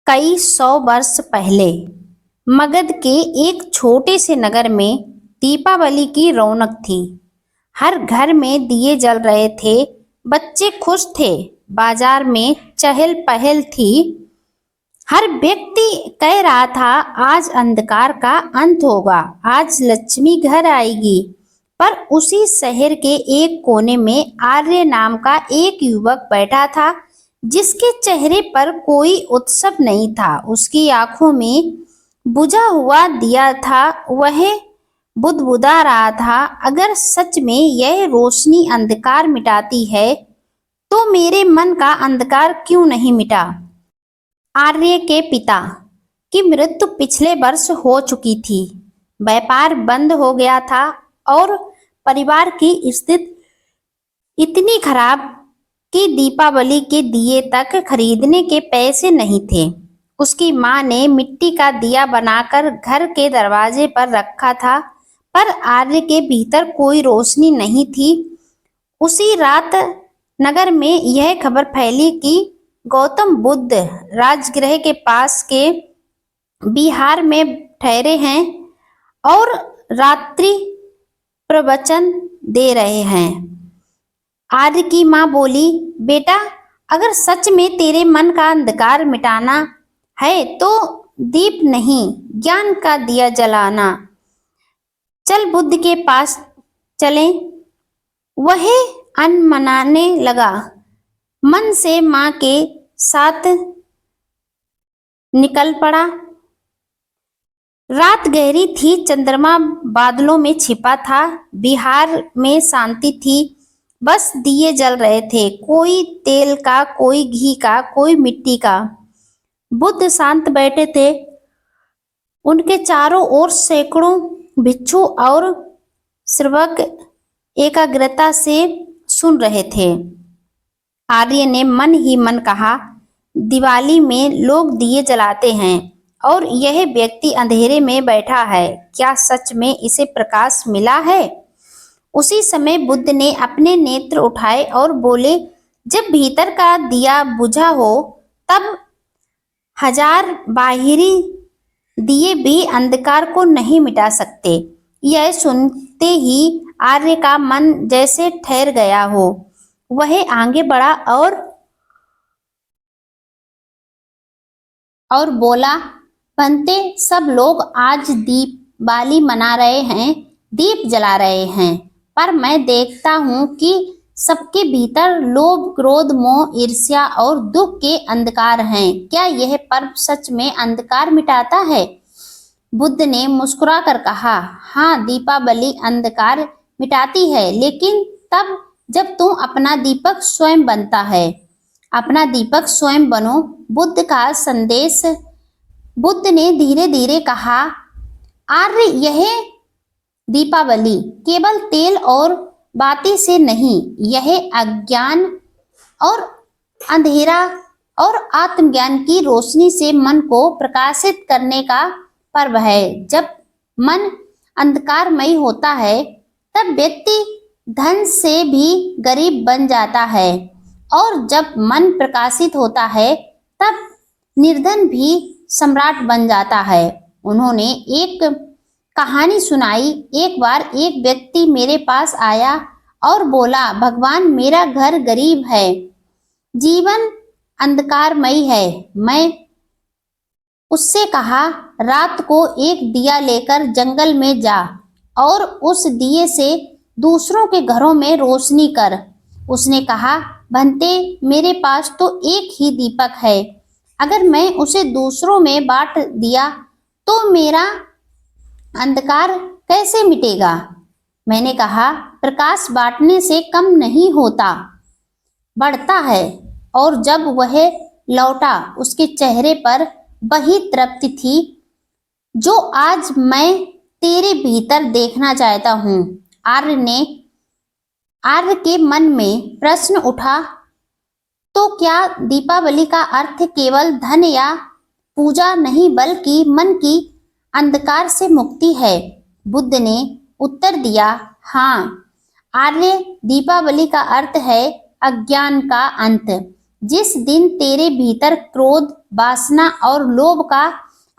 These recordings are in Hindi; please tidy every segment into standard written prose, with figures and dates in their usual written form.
कई सौ वर्ष पहले मगध के एक छोटे से नगर में दीपावली की रौनक थी। हर घर में दिए जल रहे थे, बच्चे खुश थे, बाजार में चहल पहल थी। हर व्यक्ति कह रहा था आज अंधकार का अंत होगा, आज लक्ष्मी घर आएगी। पर उसी शहर के एक कोने में आर्य नाम का एक युवक बैठा था, जिसके चेहरे पर कोई उत्सव नहीं था। उसकी आंखों में बुझा हुआ दिया था, वह बुदबुदा रहा था, अगर सच में यह रोशनी अंधकार मिटाती है तो मेरे मन का अंधकार क्यों नहीं मिटा। आर्य के पिता की मृत्यु पिछले वर्ष हो चुकी थी। व्यापार बंद हो गया था और परिवार की स्थिति इतनी खराब कि दीपावली के दिए तक खरीदने के पैसे नहीं थे। उसकी माँ ने मिट्टी का दिया बनाकर घर के दरवाजे पर रखा था, पर आर्य के भीतर कोई रोशनी नहीं थी। उसी रात नगर में यह खबर फैली कि गौतम बुद्ध राजगृह के पास के बिहार में ठहरे हैं और रात्रि प्रवचन दे रहे हैं। आर्य की माँ बोली, बेटा, अगर सच में तेरे मन का अंधकार मिटाना है तो दीप नहीं, ज्ञान का दिया जलाना। चल बुद्ध के पास चलें। वह अनमनाने लगा, मन से माँ के साथ निकल पड़ा। रात गहरी थी, चंद्रमा बादलों में छिपा था। बिहार में शांति थी, बस दिए जल रहे थे, कोई तेल का, कोई घी का, कोई मिट्टी का। बुद्ध शांत बैठे थे, उनके चारों ओर सैकड़ों भिक्षु और श्रवक एकाग्रता से सुन रहे थे। आर्य ने मन ही मन कहा, दिवाली में लोग दिए जलाते हैं और यह व्यक्ति अंधेरे में बैठा है, क्या सच में इसे प्रकाश मिला है? उसी समय बुद्ध ने अपने नेत्र उठाए और बोले, जब भीतर का दिया बुझा हो तब हजार बाहरी दिए भी अंधकार को नहीं मिटा सकते। यह सुनते ही आर्य का मन जैसे ठहर गया हो। वह आगे बढ़ा और बोला, बनते सब लोग आज दीपावली मना रहे हैं, दीप जला रहे हैं, पर मैं देखता हूँ कि सबके भीतर लोभ, क्रोध, मोह, ईर्ष्या और दुख के अंधकार हैं। क्या यह पर्व सच में अंधकार मिटाता है? बुद्ध ने मुस्कुरा कर कहा, हाँ, दीपावली अंधकार मिटाती है, लेकिन तब जब तुम अपना दीपक स्वयं बनता है। अपना दीपक स्वयं बनो। बुद्ध का संदेश। बुद्ध ने धीरे धीरे कहा, आर्य, यह दीपावली केवल तेल और बाती से नहीं, यह अज्ञान और अंधेरा और आत्मज्ञान की रोशनी से मन को प्रकाशित करने का पर्व है। जब मन अंधकारमय होता है तब व्यक्ति धन से भी गरीब बन जाता है, और जब मन प्रकाशित होता है तब निर्धन भी सम्राट बन जाता है। उन्होंने एक कहानी सुनाई। एक बार एक व्यक्ति मेरे पास आया और बोला, भगवान, मेरा घर गरीब है, जीवन अंधकारमय है। मैं उससे कहा, रात को एक दिया लेकर जंगल में जा और उस दिए से दूसरों के घरों में रोशनी कर। उसने कहा, भंते, मेरे पास तो एक ही दीपक है, अगर मैं उसे दूसरों में बांट दिया तो मेरा अंधकार कैसे मिटेगा? मैंने कहा, प्रकाश बांटने से कम नहीं होता, बढ़ता है। और जब वह लौटा, उसके चेहरे पर वही तृप्ति थी जो आज मैं तेरे भीतर देखना चाहता हूँ। आर्य के मन में प्रश्न उठा, तो क्या दीपावली का अर्थ केवल धन या पूजा नहीं, बल्कि मन की अंधकार से मुक्ति है? बुद्ध ने उत्तर दिया, हाँ आर्य, दीपावली का अर्थ है अज्ञान का अंत। जिस दिन तेरे भीतर क्रोध, वासना और लोभ का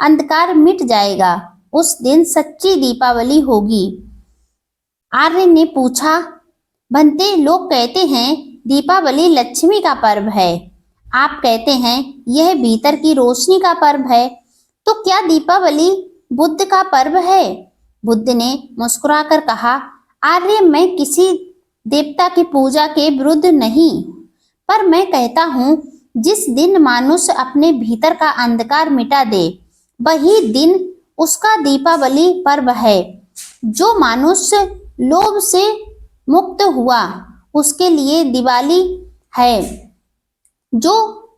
अंधकार मिट जाएगा, उस दिन सच्ची दीपावली होगी। आर्य ने पूछा, बनते, लोग कहते हैं दीपावली लक्ष्मी का पर्व है, आप कहते हैं यह भीतर की रोशनी का पर्व है, तो क्या दीपावली बुद्ध का पर्व है? बुद्ध ने मुस्कुराकर कहा, आर्य, मैं किसी देवता की पूजा के विरुद्ध नहीं, पर मैं कहता हूँ जिस दिन मनुष्य अपने भीतर का अंधकार मिटा दे, वही दिन उसका दीपावली पर्व है। जो मनुष्य लोभ से मुक्त हुआ, उसके लिए दिवाली है। जो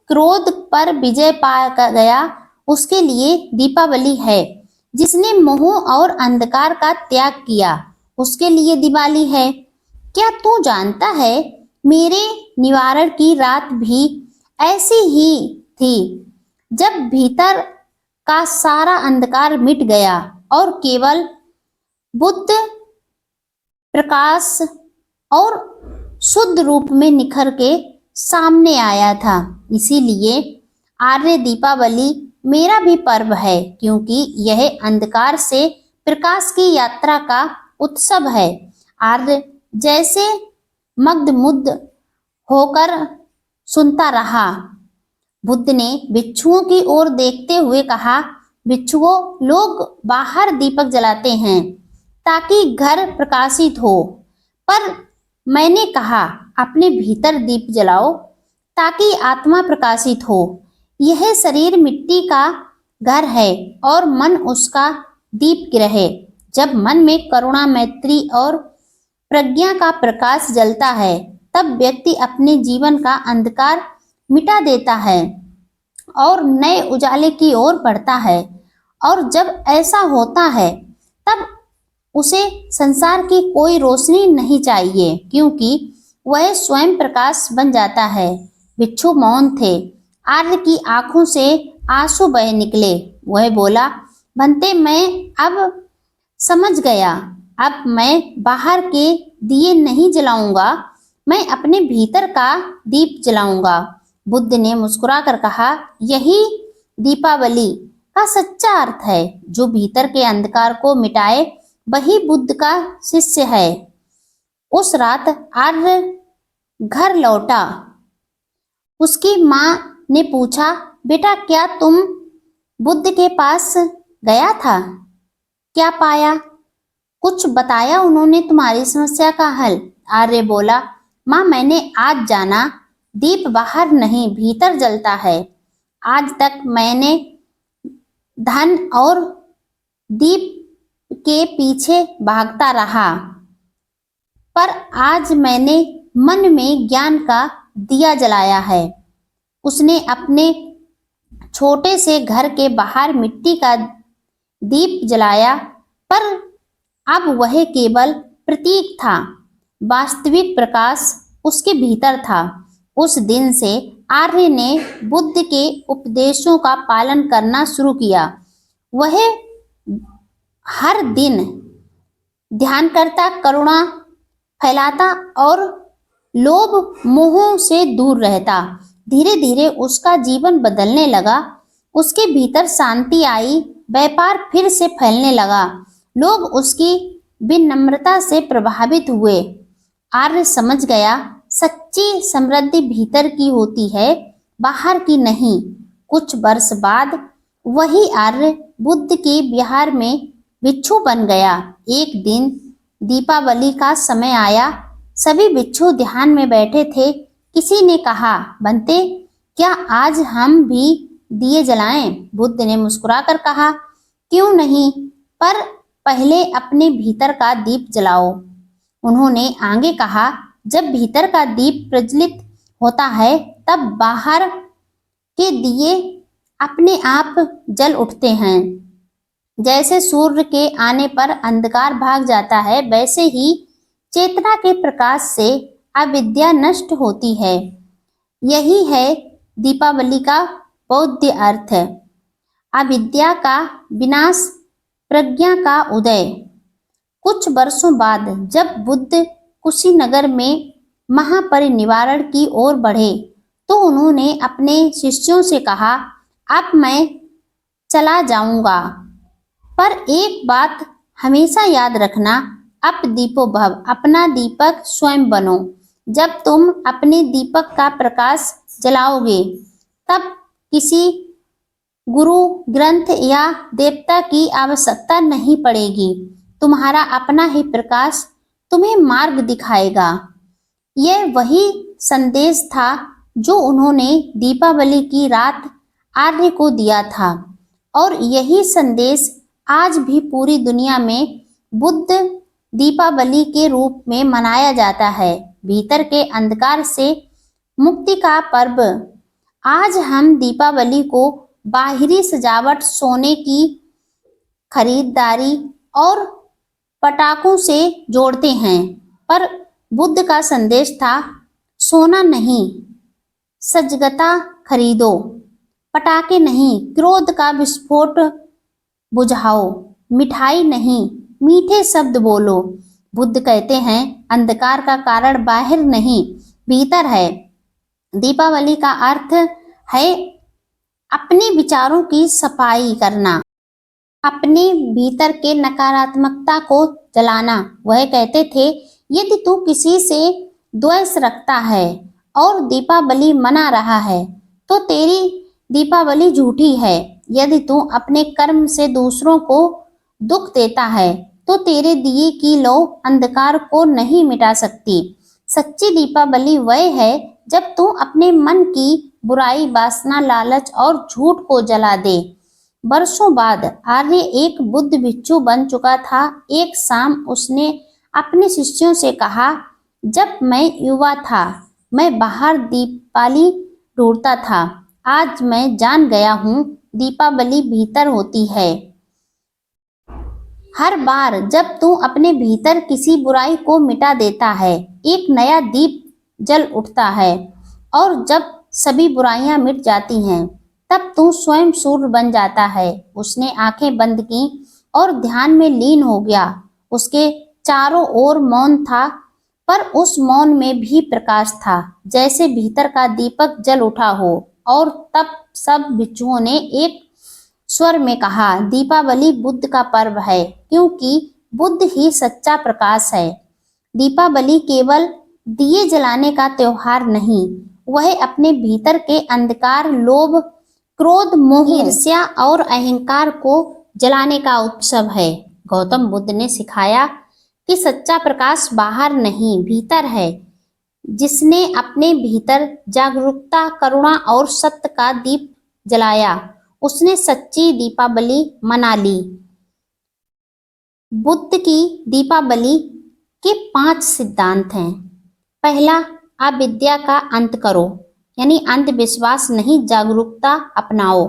क्रोध पर विजय पा गया, उसके लिए दीपावली है। जिसने मोह और अंधकार का त्याग किया, उसके लिए दिवाली है। क्या तू जानता है, मेरे निवारण की रात भी ऐसी ही थी, जब भीतर का सारा अंधकार मिट गया और केवल बुद्ध प्रकाश और शुद्ध रूप में निखर के सामने आया था। इसीलिए आर्य, दीपावली मेरा भी पर्व है, क्योंकि यह अंधकार से प्रकाश की यात्रा का उत्सव है। आर्य जैसे मग्नमुग्ध होकर सुनता रहा। बुद्ध ने भिक्षुओं की ओर देखते हुए कहा, भिक्षुओं, लोग बाहर दीपक जलाते हैं ताकि घर प्रकाशित हो, पर मैंने कहा अपने भीतर दीप जलाओ ताकि आत्मा प्रकाशित हो। यह शरीर मिट्टी का घर है और मन उसका दीप गृह है। जब मन में करुणा, मैत्री और प्रज्ञा का प्रकाश जलता है, तब व्यक्ति अपने जीवन का अंधकार मिटा देता है और नए उजाले की ओर बढ़ता है। और जब ऐसा होता है, तब उसे संसार की कोई रोशनी नहीं चाहिए, क्योंकि वह स्वयं प्रकाश बन जाता है। भिक्षु मौन थे। आर्य की आंखों से आंसू बह निकले। वह बोला, बनते, मैं अब समझ गया। अब मैं बाहर के दिए नहीं जलाऊंगा, मैं अपने भीतर का दीप जलाऊंगा। बुद्ध ने मुस्कुराकर कहा, यही दीपावली का सच्चा अर्थ है। जो भीतर के अंधकार को मिटाए, वही बुद्ध का शिष्य है। उस रात आर्य घर लौटा। उसकी माँ ने पूछा, बेटा, क्या तुम बुद्ध के पास गया था? क्या पाया? कुछ बताया उन्होंने तुम्हारी समस्या का हल? आर्य बोला, माँ, मैंने आज जाना, दीप बाहर नहीं भीतर जलता है। आज तक मैंने धन और दीप के पीछे भागता रहा, पर आज मैंने मन में ज्ञान का दिया जलाया है। उसने अपने छोटे से घर के बाहर मिट्टी का दीप जलाया, पर अब वह केवल प्रतीक था। वास्तविक प्रकाश उसके भीतर था। उस दिन से आर्य ने बुद्ध के उपदेशों का पालन करना शुरू किया। वह हर दिन ध्यान करता, करुणा फैलाता और लोभ मोह से दूर रहता। धीरे धीरे उसका जीवन बदलने लगा। उसके भीतर शांति आई, व्यापार फिर से फैलने लगा। लोग उसकी विनम्रता से प्रभावित हुए। आर्य समझ गया, सच्ची समृद्धि भीतर की होती है, बाहर की नहीं। कुछ वर्ष बाद वही आर्य बुद्ध के विहार में भिक्षु बन गया। एक दिन दीपावली का समय आया। सभी भिक्षु ध्यान में बैठे थे। किसी ने कहा, बनते, क्या आज हम भी दिए जलाएं? बुद्ध ने मुस्कुराकर कहा, क्यों नहीं, पर पहले अपने भीतर का दीप जलाओ। उन्होंने आगे कहा, जब भीतर का दीप प्रज्वलित होता है, तब बाहर के दिए अपने आप जल उठते हैं। जैसे सूर्य के आने पर अंधकार भाग जाता है, वैसे ही चेतना के प्रकाश से अविद्या नष्ट होती है। यही है दीपावली का बौद्ध अर्थ। अविद्या का विनाश, प्रज्ञा का उदय। कुछ वर्षों बाद जब बुद्ध कुशीनगर में महापरिनिर्वाण की ओर बढ़े, तो तो उन्होंने अपने शिष्यों से कहा, अब मैं चला जाऊंगा, पर एक बात हमेशा याद रखना, अप दीपो भव, अपना दीपक स्वयं बनो। जब तुम अपने दीपक का प्रकाश जलाओगे तब किसी गुरु, ग्रंथ या देवता की आवश्यकता नहीं पड़ेगी। तुम्हारा अपना ही प्रकाश तुम्हें मार्ग दिखाएगा। यह वही संदेश था जो उन्होंने दीपावली की रात आर्य को दिया था, और यही संदेश आज भी पूरी दुनिया में बुद्ध दीपावली के रूप में मनाया जाता है। भीतर के अंधकार से मुक्ति का पर्व। आज हम दीपावली को बाहरी सजावट, सोने की खरीदारी और पटाखों से जोड़ते हैं, पर बुद्ध का संदेश था, सोना नहीं, सजगता खरीदो, पटाखे नहीं, क्रोध का विस्फोट बुझाओ, मिठाई नहीं, मीठे शब्द बोलो। बुद्ध कहते हैं, अंधकार का कारण बाहर नहीं, भीतर है। दीपावली का अर्थ है अपने विचारों की सफाई करना, अपने भीतर के नकारात्मकता को जलाना। वह कहते थे, यदि तू किसी से द्वेष रखता है और दीपावली मना रहा है तो तेरी दीपावली झूठी है। यदि तू अपने कर्म से दूसरों को दुख देता है तो तेरे दिए की लौ अंधकार को नहीं मिटा सकती। सच्ची दीपावली वह है जब तू अपने मन की बुराई, वासना, लालच और झूठ को जला दे। वर्षों बाद आर्य एक बुद्ध भिक्षु बन चुका था। एक शाम उसने अपने शिष्यों से कहा, जब मैं युवा था मैं बाहर दीपावली ढूंढता था, आज मैं जान गया हूँ दीपावली भीतर होती है। हर बार जब तू अपने भीतर किसी बुराई को मिटा देता है, एक नया दीप जल उठता है, और जब सभी बुराइयां मिट जाती हैं तब तू स्वयं सूर्य बन जाता है। उसने आंखें बंद की और ध्यान में लीन हो गया। उसके चारों ओर मौन था, पर उस मौन में भी प्रकाश था, जैसे भीतर का दीपक जल उठा हो। और तब सब भिक्षुओं ने एक स्वर में कहा, दीपावली बुद्ध का पर्व है, क्योंकि बुद्ध ही सच्चा प्रकाश है। दीपावली केवल दिए जलाने का त्योहार नहीं, वह अपने भीतर के अंधकार, लोभ, क्रोध, मोह, ईर्ष्या और अहंकार को जलाने का उत्सव है। गौतम बुद्ध ने सिखाया कि सच्चा प्रकाश बाहर नहीं, भीतर है। जिसने अपने भीतर जागरूकता, करुणा और सत्य का दीप जलाया, उसने सच्ची दीपावली मना ली। बुद्ध की दीपावली के 5 सिद्धांत हैं। पहला, अविद्या का अंत करो, यानी अंधविश्वास नहीं, जागरूकता अपनाओ।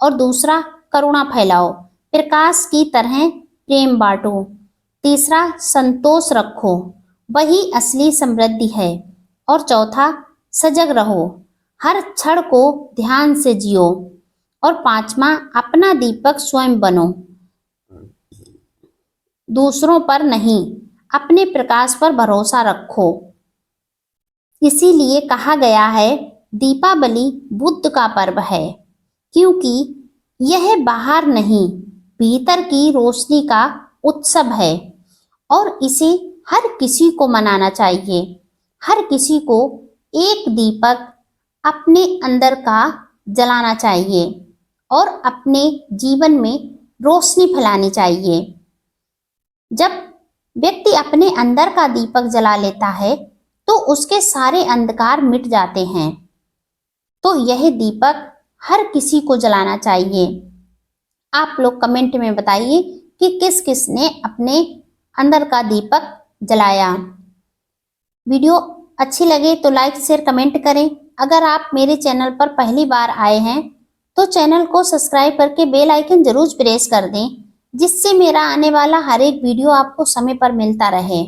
और दूसरा, करुणा फैलाओ, प्रकाश की तरह प्रेम बांटो। तीसरा, संतोष रखो, वही असली समृद्धि है। और चौथा, सजग रहो, हर क्षण को ध्यान से जियो। और पांचवा, अपना दीपक स्वयं बनो, दूसरों पर नहीं, अपने प्रकाश पर भरोसा रखो। इसीलिए कहा गया है, दीपावली बुद्ध का पर्व है, क्योंकि यह बाहर नहीं, भीतर की रोशनी का उत्सव है। और इसे हर किसी को मनाना चाहिए। हर किसी को एक दीपक अपने अंदर का जलाना चाहिए और अपने जीवन में रोशनी फैलानी चाहिए। जब व्यक्ति अपने अंदर का दीपक जला लेता है तो उसके सारे अंधकार मिट जाते हैं। तो यह दीपक हर किसी को जलाना चाहिए। आप लोग कमेंट में बताइए कि किस किस ने अपने अंदर का दीपक जलाया। वीडियो अच्छी लगे तो लाइक, शेयर, कमेंट करें। अगर आप मेरे चैनल पर पहली बार आए हैं तो चैनल को सब्सक्राइब करके बेल आइकन जरूर प्रेस कर दें, जिससे मेरा आने वाला हर एक वीडियो आपको समय पर मिलता रहे।